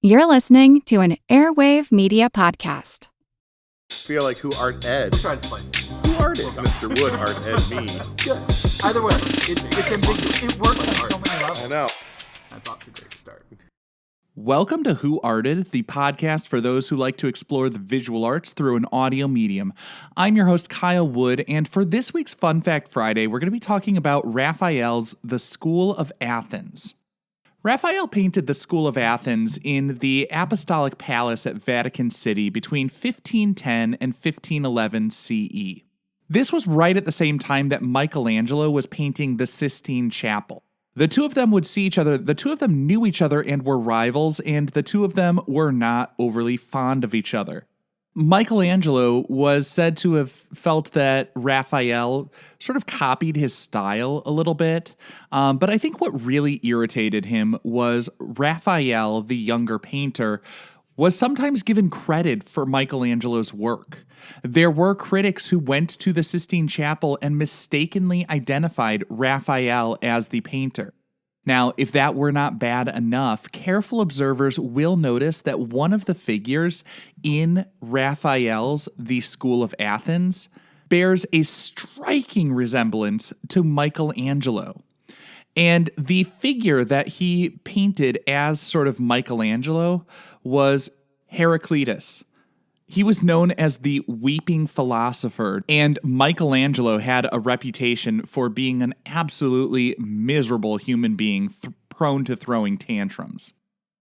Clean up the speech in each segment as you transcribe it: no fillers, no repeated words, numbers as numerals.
You're listening to an Airwave Media Podcast. Feel like who art Ed? We'll try to spice it. Who art it? Mr. Wood art Ed me. Good. Either way, it's ambiguous. It works on so many levels. I know. That's off to a great start. Welcome to Who Arted, the podcast for those who like to explore the visual arts through an audio medium. I'm your host, Kyle Wood, and for this week's Fun Fact Friday, we're going to be talking about Raphael's The School of Athens. Raphael painted the School of Athens in the Apostolic Palace at Vatican City between 1510 and 1511 CE. This was right at the same time that Michelangelo was painting the Sistine Chapel. The two of them would see each other, the two of them knew each other and were rivals, and the two of them were not overly fond of each other. Michelangelo was said to have felt that Raphael sort of copied his style a little bit, but I think what really irritated him was Raphael, the younger painter, was sometimes given credit for Michelangelo's work. There were critics who went to the Sistine Chapel and mistakenly identified Raphael as the painter. Now, if that were not bad enough, careful observers will notice that one of the figures in Raphael's The School of Athens bears a striking resemblance to Michelangelo. And the figure that he painted as sort of Michelangelo was Heraclitus. He was known as the weeping philosopher, and Michelangelo had a reputation for being an absolutely miserable human being prone to throwing tantrums.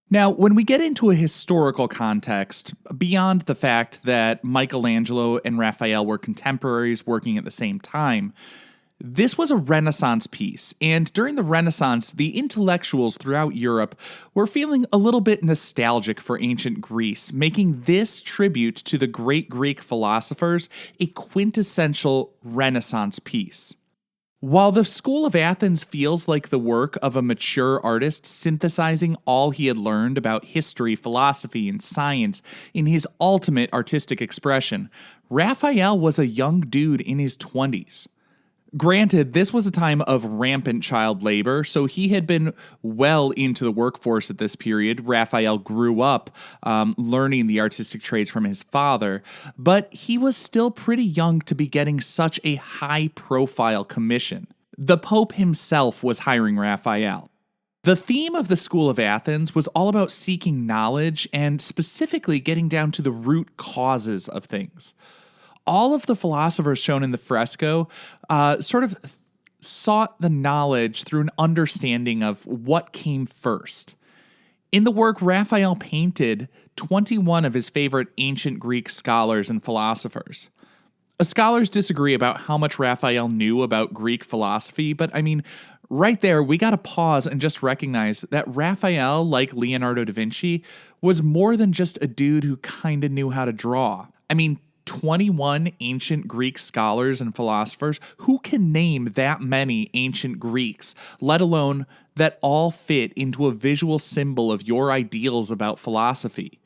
Now, when we get into a historical context, beyond the fact that Michelangelo and Raphael were contemporaries working at the same time, this was a Renaissance piece, and during the Renaissance, the intellectuals throughout Europe were feeling a little bit nostalgic for ancient Greece, making this tribute to the great Greek philosophers a quintessential Renaissance piece. While the School of Athens feels like the work of a mature artist synthesizing all he had learned about history, philosophy, and science in his ultimate artistic expression, Raphael was a young dude in his 20s. Granted, this was a time of rampant child labor, so he had been well into the workforce at this period. Raphael grew up learning the artistic trades from his father, but he was still pretty young to be getting such a high-profile commission. The Pope himself was hiring Raphael. The theme of the School of Athens was all about seeking knowledge and specifically getting down to the root causes of things. All of the philosophers shown in the fresco sort of sought the knowledge through an understanding of what came first. In the work, Raphael painted 21 of his favorite ancient Greek scholars and philosophers. Scholars disagree about how much Raphael knew about Greek philosophy, but I mean, right there, we gotta pause and just recognize that Raphael, like Leonardo da Vinci, was more than just a dude who kinda knew how to draw. I mean, 21 ancient Greek scholars and philosophers. Who can name that many ancient Greeks, let alone that all fit into a visual symbol of your ideals about philosophy?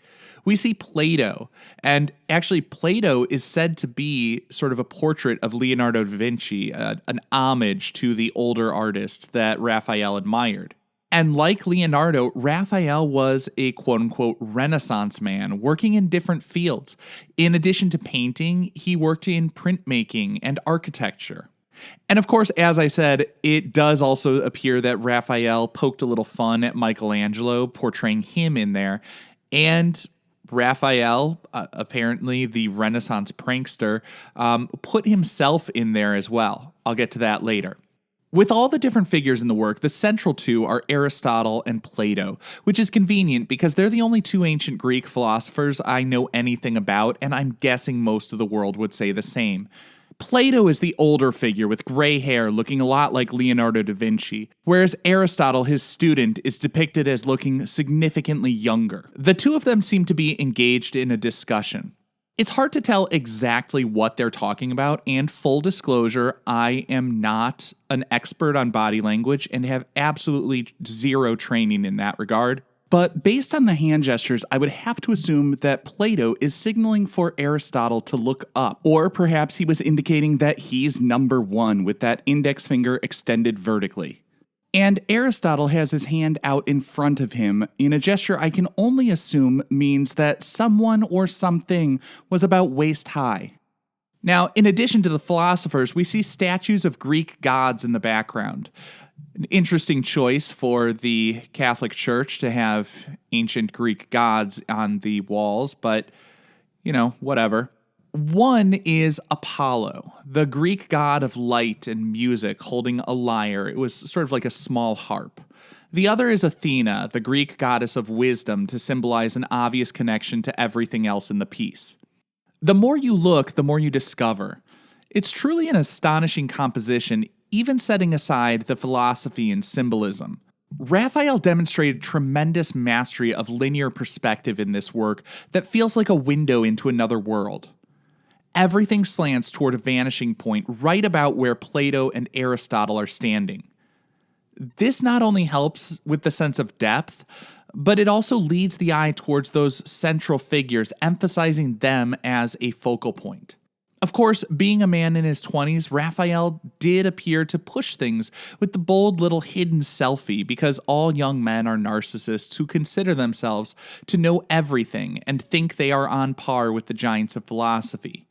We see Plato, and actually Plato is said to be sort of a portrait of Leonardo da Vinci, an homage to the older artist that Raphael admired. And like Leonardo, Raphael was a quote-unquote Renaissance man working in different fields. In addition to painting, he worked in printmaking and architecture. And of course, as I said, it does also appear that Raphael poked a little fun at Michelangelo, portraying him in there. And Raphael, apparently the Renaissance prankster, put himself in there as well. I'll get to that later. With all the different figures in the work, the central two are Aristotle and Plato, which is convenient because they're the only two ancient Greek philosophers I know anything about, and I'm guessing most of the world would say the same. Plato is the older figure with gray hair looking a lot like Leonardo da Vinci, whereas Aristotle, his student, is depicted as looking significantly younger. The two of them seem to be engaged in a discussion. It's hard to tell exactly what they're talking about, and full disclosure, I am not an expert on body language and have absolutely zero training in that regard. But based on the hand gestures, I would have to assume that Plato is signaling for Aristotle to look up, or perhaps he was indicating that he's number one with that index finger extended vertically. And Aristotle has his hand out in front of him in a gesture I can only assume means that someone or something was about waist high. Now, in addition to the philosophers, we see statues of Greek gods in the background. An interesting choice for the Catholic Church to have ancient Greek gods on the walls, but, whatever. One is Apollo, the Greek god of light and music, holding a lyre. It was sort of like a small harp. The other is Athena, the Greek goddess of wisdom, to symbolize an obvious connection to everything else in the piece. The more you look, the more you discover. It's truly an astonishing composition, even setting aside the philosophy and symbolism. Raphael demonstrated tremendous mastery of linear perspective in this work that feels like a window into another world. Everything slants toward a vanishing point right about where Plato and Aristotle are standing. This not only helps with the sense of depth, but it also leads the eye towards those central figures, emphasizing them as a focal point. Of course, being a man in his 20s, Raphael did appear to push things with the bold little hidden selfie, because all young men are narcissists who consider themselves to know everything and think they are on par with the giants of philosophy.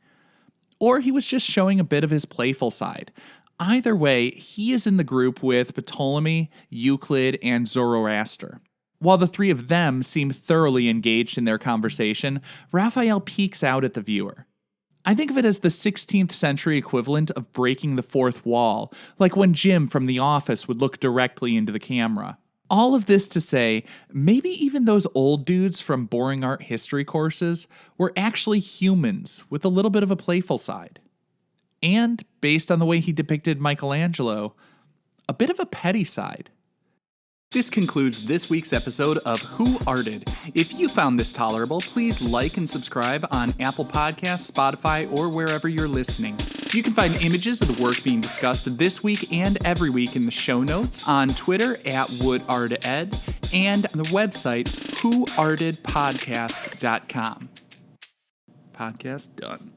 Or he was just showing a bit of his playful side. Either way, he is in the group with Ptolemy, Euclid, and Zoroaster. While the three of them seem thoroughly engaged in their conversation, Raphael peeks out at the viewer. I think of it as the 16th century equivalent of breaking the fourth wall, like when Jim from The Office would look directly into the camera. All of this to say, maybe even those old dudes from boring art history courses were actually humans with a little bit of a playful side. And, based on the way he depicted Michelangelo, a bit of a petty side. This concludes this week's episode of Who Arted. If you found this tolerable, please like and subscribe on Apple Podcasts, Spotify, or wherever you're listening. You can find images of the work being discussed this week and every week in the show notes, on Twitter @WoodArtEd, and on the website whoartedpodcast.com. Podcast done.